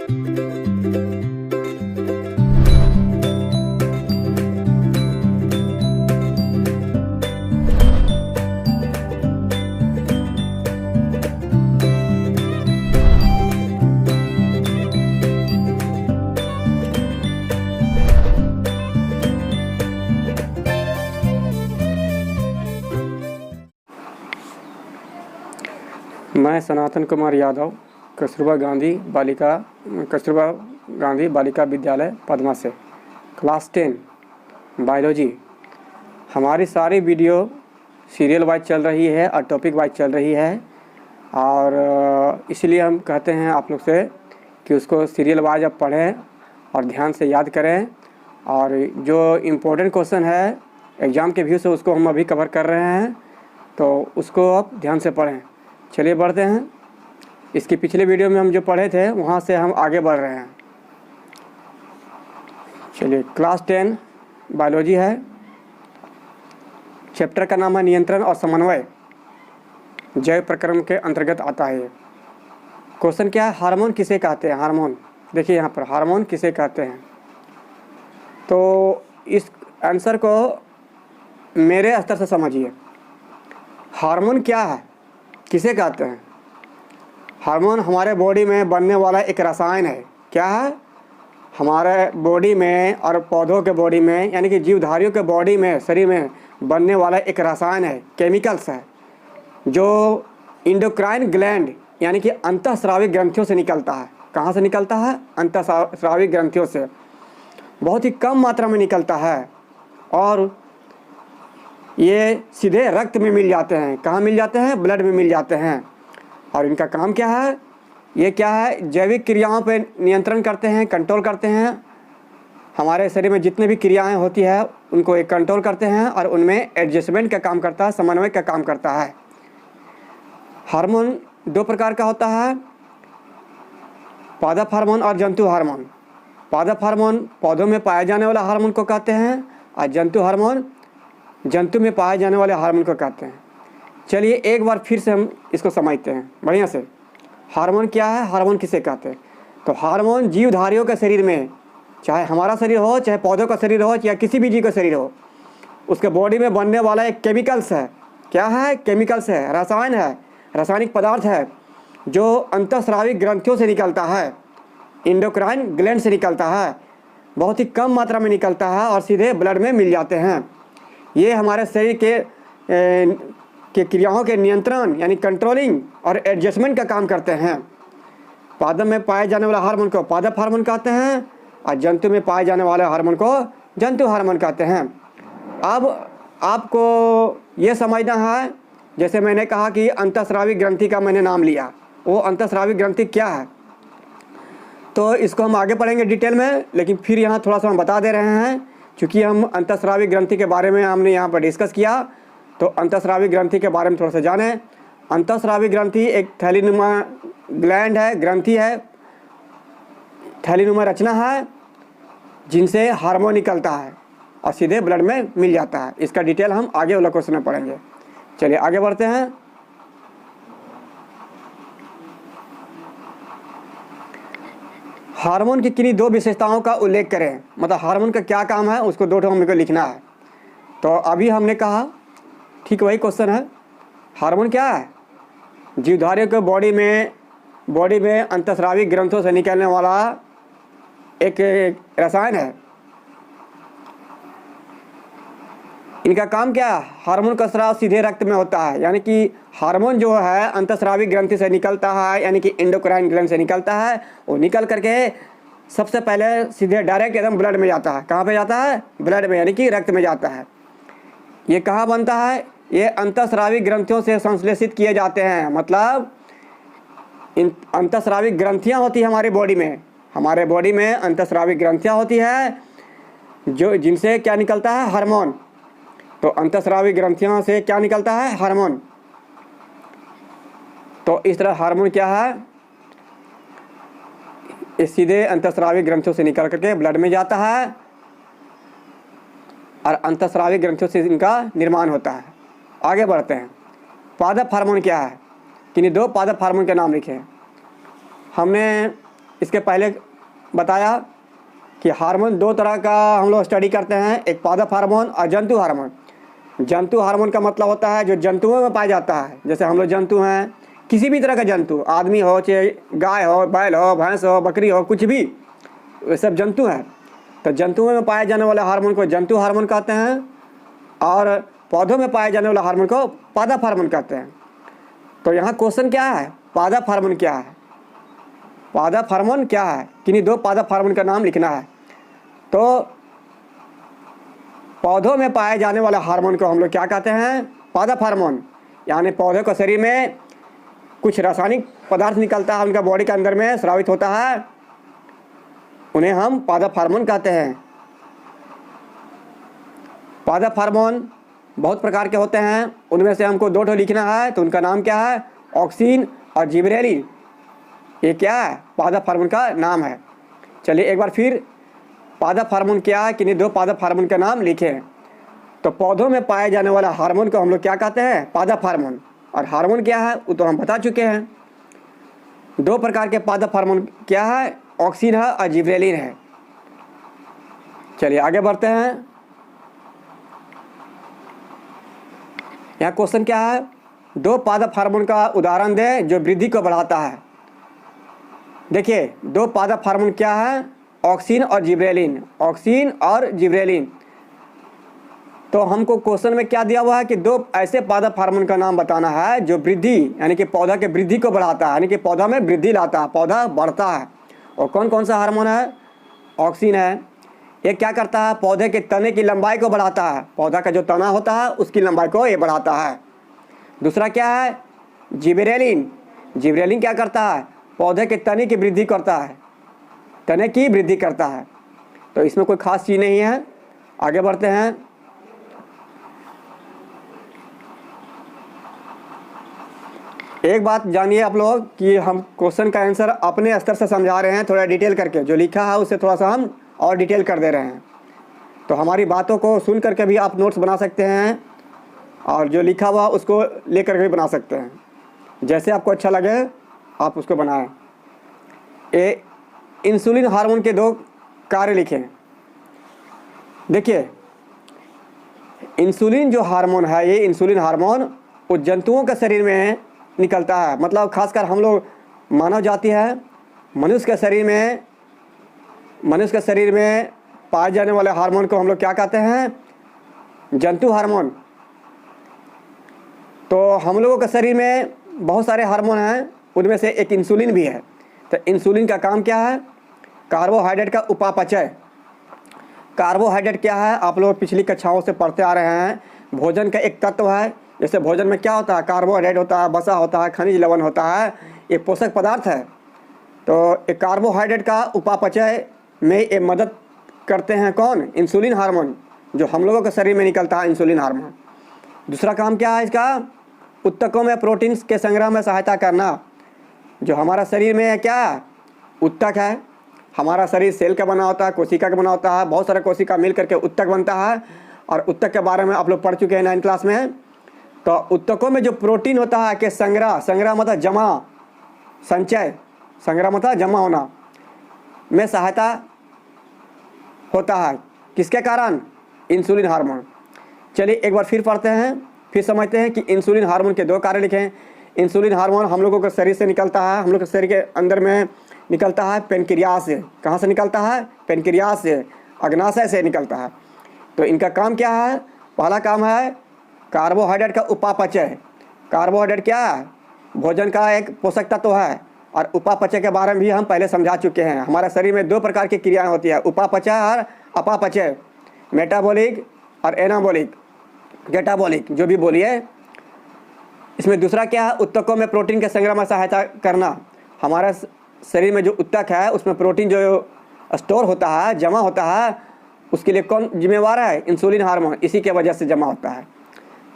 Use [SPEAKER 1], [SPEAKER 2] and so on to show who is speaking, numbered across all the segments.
[SPEAKER 1] मैं सनातन कुमार यादव कस्तूरबा गांधी बालिका विद्यालय पदमा से class 10 biology. हमारी सारी वीडियो सीरियल वाइज चल रही है और टॉपिक वाइज चल रही है, और इसलिए हम कहते हैं आप लोग से कि उसको सीरियल वाइज आप पढ़ें और ध्यान से याद करें, और जो इम्पोर्टेंट क्वेश्चन है एग्ज़ाम के व्यू से उसको हम अभी कवर कर रहे हैं, तो उसको आप ध्यान से पढ़ें। चलिए बढ़ते हैं। इसके पिछले वीडियो में हम जो पढ़े थे वहाँ से हम आगे बढ़ रहे हैं। चलिए, क्लास 10 बायोलॉजी है। चैप्टर का नाम है नियंत्रण और समन्वय, जैव प्रक्रम के अंतर्गत आता है। क्वेश्चन क्या है? हार्मोन किसे कहते हैं? हार्मोन, देखिए यहाँ पर हार्मोन किसे कहते हैं। तो इस आंसर को मेरे स्तर से समझिए। हार्मोन क्या है, किसे कहते हैं? हार्मोन हमारे बॉडी में बनने वाला एक रसायन है। क्या है? हमारे बॉडी में और पौधों के बॉडी में, यानी कि जीवधारियों के बॉडी में, शरीर में बनने वाला एक रसायन है, केमिकल्स है, जो इंडोक्राइन ग्लैंड यानी कि अंतःस्रावी ग्रंथियों से निकलता है। कहाँ से निकलता है? अंतःस्रावी ग्रंथियों से। बहुत ही कम मात्रा में निकलता है और ये सीधे रक्त में मिल जाते हैं। कहाँ मिल जाते हैं? ब्लड में मिल जाते हैं। और इनका काम क्या है? ये क्या है? जैविक क्रियाओं पे नियंत्रण करते हैं, कंट्रोल करते हैं। हमारे शरीर में जितने भी क्रियाएं होती है उनको एक कंट्रोल करते हैं और उनमें एडजस्टमेंट का काम करता है, समन्वय का काम करता है। हार्मोन 2 प्रकार का होता है, पादप हार्मोन और जंतु हार्मोन। पादप हार्मोन पौधों में पाए जाने वाला हार्मोन को कहते हैं, और जंतु हार्मोन जंतु में पाए जाने वाले हार्मोन को कहते हैं। चलिए एक बार फिर से हम इसको समझते हैं बढ़िया से। हार्मोन क्या है? हार्मोन किसे कहते हैं? तो हार्मोन जीवधारियों के शरीर में, चाहे हमारा शरीर हो, चाहे पौधों का शरीर हो, या किसी भी जीव का शरीर हो, उसके बॉडी में बनने वाला एक केमिकल्स है। क्या है? केमिकल्स है, रसायन है, रासायनिक पदार्थ है, जो अंतःस्रावी ग्रंथियों से निकलता है, इंडोक्राइन ग्लैंड से निकलता है। बहुत ही कम मात्रा में निकलता है और सीधे ब्लड में मिल जाते हैं। ये हमारे शरीर के क्रियाओं के नियंत्रण यानी कंट्रोलिंग और एडजस्टमेंट का काम करते हैं। पादप में पाए जाने वाला हार्मोन को पादप हार्मोन कहते हैं, और जंतु में पाए जाने वाले हार्मोन को जंतु हार्मोन कहते हैं। अब आपको ये समझना है, जैसे मैंने कहा कि अंतःस्रावी ग्रंथि का मैंने नाम लिया, वो अंतःस्रावी ग्रंथि क्या है, तो इसको हम आगे पढ़ेंगे डिटेल में, लेकिन फिर यहाँ थोड़ा सा हम बता दे रहे हैं, क्योंकि हम अंतःस्रावी ग्रंथि के बारे में हमने यहाँ पर डिस्कस किया, तो अंतःस्रावी ग्रंथि के बारे में थोड़ा सा जानें। अंतःस्रावी ग्रंथि एक थैलीनुमा ग्लैंड है, ग्रंथि है, थैलीनुमा रचना है, जिनसे हार्मोन निकलता है और सीधे ब्लड में मिल जाता है। इसका डिटेल हम आगे वाला क्वेश्चन में पढ़ेंगे। चलिए आगे बढ़ते हैं। हार्मोन की किन्हीं 2 विशेषताओं का उल्लेख करें, मतलब हार्मोन का क्या काम है उसको 2 हमको लिखना है। तो अभी हमने कहा, ठीक वही क्वेश्चन है। हार्मोन क्या है? जीवधारियों के बॉडी में अंतःस्रावी ग्रंथों से निकलने वाला एक रसायन है। इनका काम क्या है? हार्मोन का स्राव सीधे रक्त में होता है, यानी कि हार्मोन जो है अंतःस्रावी ग्रंथि से निकलता है, यानी कि इंडोक्राइन ग्लैंड से निकलता है। वो निकल करके सबसे पहले सीधे डायरेक्ट एकदम ब्लड में जाता है। कहाँ पे जाता है? ब्लड में, यानी कि रक्त में जाता है। ये कहाँ बनता है? ये अंतःस्रावी ग्रंथियों से संश्लेषित किए जाते हैं। मतलब इन अंतःस्रावी ग्रंथियाँ होती है हमारी बॉडी में, हमारे बॉडी में अंतःस्रावी ग्रंथियाँ होती है, जो जिनसे क्या निकलता है? हार्मोन। तो अंतःस्रावी ग्रंथियों से क्या निकलता है? हार्मोन। तो इस तरह हार्मोन क्या है? इस सीधे अंतःस्रावी ग्रंथियों से निकल करके ब्लड में जाता है और अंतःस्रावी ग्रंथियों से इनका निर्माण होता है। आगे बढ़ते हैं। पादप हार्मोन क्या है? किन्हीं 2 पादप हार्मोन के नाम लिखे। हमने इसके पहले बताया कि हार्मोन दो तरह का हम लोग स्टडी करते हैं, एक पादप हार्मोन और जंतु हार्मोन। जंतु हार्मोन का मतलब होता है जो जंतुओं में पाया जाता है, जैसे हम लोग जंतु हैं, किसी भी तरह का जंतु, आदमी हो चाहे गाय हो, बैल हो, भैंस हो, बकरी हो, कुछ भी, वे सब जंतु हैं। तो जंतुओं में पाए जाने वाले हार्मोन को जंतु हार्मोन कहते हैं और पौधों में पाए जाने वाले हार्मोन को पादप हार्मोन कहते हैं। तो यहाँ क्वेश्चन क्या है, पादप हार्मोन क्या है? पादप हार्मोन क्या है? किन्हीं दो पादप हार्मोन का नाम लिखना है। तो पौधों में पाए जाने वाले हार्मोन को हम लोग क्या कहते हैं? पादप हार्मोन। यानी पौधे को शरीर में कुछ रासायनिक पदार्थ निकलता है, उनका बॉडी के अंदर में स्रावित होता है, उन्हें हम पादप हार्मोन कहते हैं। पादप हार्मोन बहुत प्रकार के होते हैं, उनमें से हमको दो ठो लिखना है। तो उनका नाम क्या है? ऑक्सिन और जिबरेलिन। ये क्या है? पादप हार्मोन का नाम है। चलिए एक बार फिर पादप हार्मोन क्या है, किन्हीं दो पादप हार्मोन का नाम लिखें। तो पौधों में पाए जाने वाला हार्मोन को हम लोग क्या कहते हैं? पादप हार्मोन। और हार्मोन क्या है वो तो हम बता चुके हैं। दो प्रकार के पादप हार्मोन क्या है? ऑक्सिन है और जिबरेलिन है। चलिए आगे बढ़ते हैं। यहाँ क्वेश्चन क्या है? दो पादप हार्मोन का उदाहरण दें जो वृद्धि को बढ़ाता है। देखिए दो पादप हार्मोन क्या है? ऑक्सिन और जिबरेलिन। ऑक्सिन और जिबरेलिन। तो हमको क्वेश्चन में क्या दिया हुआ है कि दो ऐसे पादप हार्मोन का नाम बताना है जो वृद्धि यानी कि पौधा के वृद्धि को बढ़ाता है, यानी कि पौधा में वृद्धि लाता है, पौधा बढ़ता है। और कौन कौन सा हार्मोन है? ऑक्सिन है। ये क्या करता है? पौधे के तने की लंबाई को बढ़ाता है, पौधा का जो तना होता है उसकी लंबाई को ये बढ़ाता है। दूसरा क्या है? जिबरेलिन। जिबरेलिन क्या करता है? पौधे के तने की वृद्धि करता है, तने की वृद्धि करता है। तो इसमें कोई खास चीज़ नहीं है। आगे बढ़ते हैं। एक बात जानिए आप लोग कि हम क्वेश्चन का आंसर अपने स्तर से समझा रहे हैं, थोड़ा डिटेल करके, जो लिखा है उससे थोड़ा सा हम और डिटेल कर दे रहे हैं। तो हमारी बातों को सुन करके भी आप नोट्स बना सकते हैं और जो लिखा हुआ उसको ले करके भी बना सकते हैं, जैसे आपको अच्छा लगे आप उसको बनाएं। इंसुलिन हार्मोन के दो कार्य लिखें। देखिए इंसुलिन जो हार्मोन है, ये इंसुलिन हार्मोन उस जंतुओं के शरीर में निकलता है, मतलब खासकर हम लोग मानव जाति है, मनुष्य के शरीर में पाए जाने वाले हार्मोन को हम लोग क्या कहते हैं? जंतु हार्मोन। तो हम लोगों के शरीर में बहुत सारे हार्मोन हैं, उनमें से एक इंसुलिन भी है। तो इंसुलिन का काम क्या है? कार्बोहाइड्रेट का उपापचय। कार्बोहाइड्रेट क्या है? आप लोग पिछली कक्षाओं से पढ़ते आ रहे हैं, भोजन का एक तत्व है। जैसे भोजन में क्या होता है? कार्बोहाइड्रेट होता है, वसा होता है, खनिज लवण होता है, एक पोषक पदार्थ है। तो एक कार्बोहाइड्रेट का उपापचय में ये मदद करते हैं कौन? इंसुलिन हार्मोन, जो हम लोगों के शरीर में निकलता है, इंसुलिन हार्मोन। दूसरा काम क्या है इसका? ऊतकों में प्रोटीन के संग्रह में सहायता करना। जो हमारा शरीर में है क्या? ऊतक है। हमारा शरीर सेल का बना होता है, कोशिका का बना होता है, बहुत सारे कोशिका मिल करके ऊतक बनता है। और ऊतक के बारे में आप लोग पढ़ चुके हैं 9th क्लास में। तो ऊतकों में जो प्रोटीन होता है कि संग्रह मतलब जमा, संचय, संग्रह मतलब जमा होना में सहायता होता है। किसके कारण? Insulin hormone. चलिए एक बार फिर पढ़ते हैं, फिर समझते हैं कि इंसुलिन हार्मोन के दो कार्य लिखें। इंसुलिन हार्मोन हम लोगों के शरीर से निकलता है, हम लोग के शरीर के अंदर में निकलता है पेनक्रियास से। कहाँ से निकलता है? पेनक्रियास से, अग्नाशय से निकलता है। तो इनका काम क्या है? पहला काम है कार्बोहाइड्रेट का उपापचय। कार्बोहाइड्रेट क्या है? भोजन का एक पोषक तत्व है। और उपापचय के बारे में भी हम पहले समझा चुके हैं। हमारे शरीर में दो प्रकार की क्रियाएं होती है, उपापचय और अपापचय, मेटाबॉलिक और एनाबॉलिक, कैटाबॉलिक, जो भी बोलिए। इसमें दूसरा क्या है? ऊतकों में प्रोटीन के संग्रह में सहायता करना। हमारा शरीर में जो ऊतक है उसमें प्रोटीन जो स्टोर होता है, जमा होता है, उसके लिए कौन जिम्मेवार है? Insulin hormone. इसी के वजह से जमा होता है।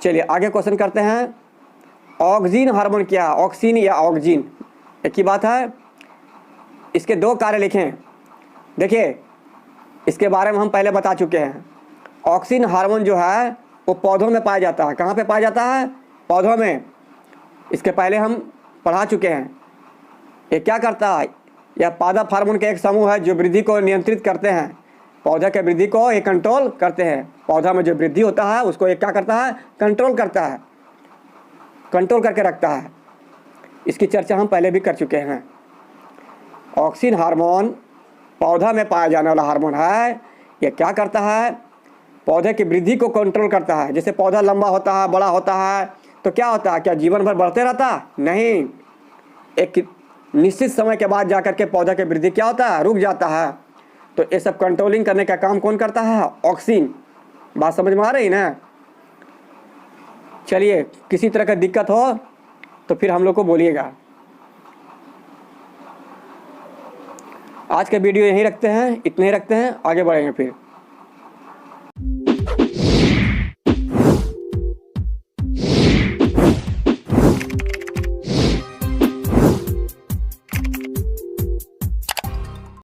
[SPEAKER 1] चलिए आगे क्वेश्चन करते हैं। ऑक्सिन हार्मोन क्या है? ऑक्सिन या ऑक्सिन एक ही बात है। इसके दो कार्य लिखें। देखिए इसके बारे में हम पहले बता चुके हैं। ऑक्सिन हार्मोन जो है वो पौधों में पाया जाता है। कहाँ पे पाया जाता है? पौधों में। इसके पहले हम पढ़ा चुके हैं। ये क्या करता है? यह पादप हार्मोन का एक समूह है जो वृद्धि को नियंत्रित करते हैं, पौधे के वृद्धि को ये कंट्रोल करते हैं। पौधा में जो वृद्धि होता है उसको ये क्या करता है, कंट्रोल करता है, कंट्रोल करके रखता है। इसकी चर्चा हम पहले भी कर चुके हैं। ऑक्सिन हार्मोन पौधा में पाया जाने वाला हार्मोन है। ये क्या करता है, पौधे की वृद्धि को कंट्रोल करता है। जैसे पौधा लंबा होता है, बड़ा होता है, तो क्या होता है, क्या जीवन भर बढ़ते रहता? नहीं, एक निश्चित समय के बाद जाकर के पौधा की वृद्धि क्या होता है, रुक जाता है। तो ये सब कंट्रोलिंग करने का काम कौन करता है, ऑक्सिन। बात समझ में आ रही ना? चलिए, किसी तरह का दिक्कत हो तो फिर हम लोग को बोलिएगा। आज का वीडियो यहीं रखते हैं, इतने ही रखते हैं, आगे बढ़ेंगे फिर।